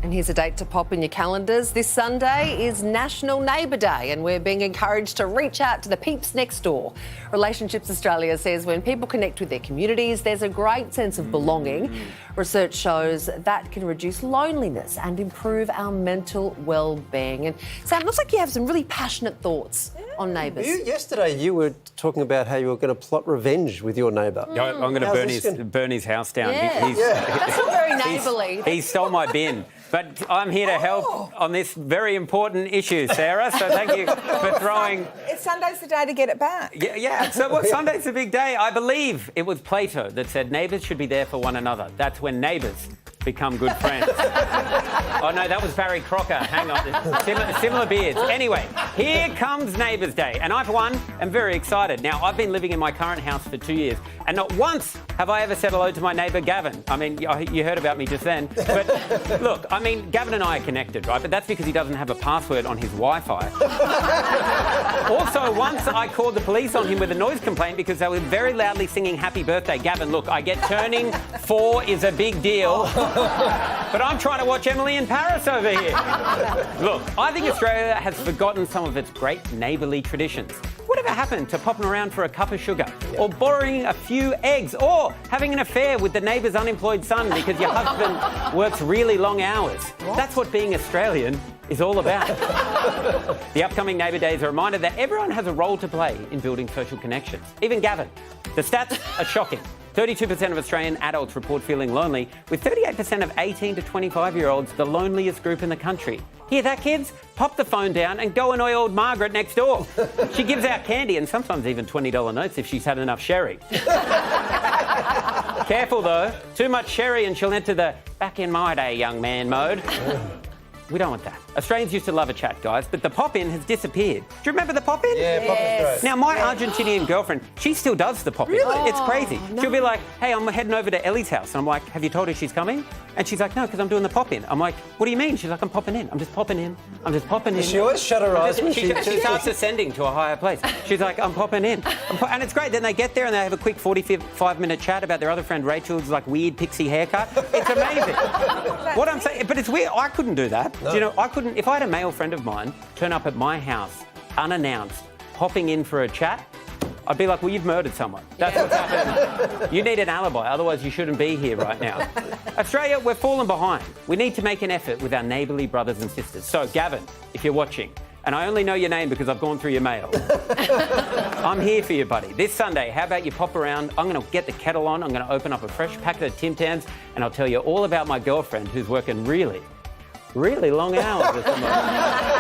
And here's a date to pop in your calendars. This Sunday is National Neighbour Day, and we're being encouraged to reach out to the peeps next door. Relationships Australia says when people connect with their communities, there's a great sense of belonging. Research shows that can reduce loneliness and improve our mental well-being. And Sam, it looks like you have some really passionate thoughts on neighbours. Yesterday you were talking about how you were going to plot revenge with your neighbour. I'm going to burn his house down. Yeah. That's not very neighbourly. He stole my bin. But I'm here to help on this very important issue, Sarah, so thank you for throwing... Sunday's the day to get it back. Yeah. So Sunday's a big day. I believe it was Plato that said neighbours should be there for one another. That's when neighbours become good friends. Oh, no, that was Barry Crocker. Hang on. Similar beards. Anyway, here comes Neighbours Day, and I, for one, am very excited. Now, I've been living in my current house for 2 years, and not once have I ever said hello to my neighbour, Gavin. I mean, you heard about me just then. But, look, I mean, Gavin and I are connected, right? But that's because he doesn't have a password on his Wi-Fi. Also, once I called the police on him with a noise complaint because they were very loudly singing Happy Birthday. Gavin, look, I get turning 4 is a big deal. But I'm trying to watch Emily in Paris over here. Look, I think Australia has forgotten some of its great neighbourly traditions. Whatever happened to popping around for a cup of sugar, or borrowing a few eggs, or having an affair with the neighbour's unemployed son because your husband works really long hours? That's what being Australian is all about. The upcoming Neighbour Day is a reminder that everyone has a role to play in building social connections. Even Gavin. The stats are shocking. 32% of Australian adults report feeling lonely, with 38% of 18 to 25-year-olds the loneliest group in the country. Hear that, kids? Pop the phone down and go annoy old Margaret next door. She gives out candy and sometimes even $20 notes if she's had enough sherry. Careful, though. Too much sherry and she'll enter the back in my day, young man mode. We don't want that. Australians used to love a chat, guys, but the pop-in has disappeared. Do you remember the pop-in? Yeah, pop-in's great. Now, my Argentinian girlfriend, she still does the pop-in. Really? It's crazy. No. She'll be like, hey, I'm heading over to Ellie's house. And I'm like, have you told her she's coming? And she's like, no, because I'm doing the pop-in. I'm like, what do you mean? She's like, I'm popping in. I'm just popping in. I'm just popping in. She always shut her eyes when She starts ascending to a higher place. She's like, I'm popping in. And it's great. Then they get there and they have a quick 45-minute chat about their other friend Rachel's like weird pixie haircut. It's amazing. What I'm saying, but it's weird. I couldn't do that. No. You know, I couldn't. If I had a male friend of mine turn up at my house unannounced, popping in for a chat, I'd be like, well, you've murdered someone. That's what's happened. You need an alibi, otherwise you shouldn't be here right now. Australia, we're falling behind. We need to make an effort with our neighbourly brothers and sisters. So, Gavin, if you're watching, and I only know your name because I've gone through your mail, I'm here for you, buddy. This Sunday, how about you pop around? I'm going to get the kettle on. I'm going to open up a fresh packet of Tim Tams, and I'll tell you all about my girlfriend who's working really long hours at the moment.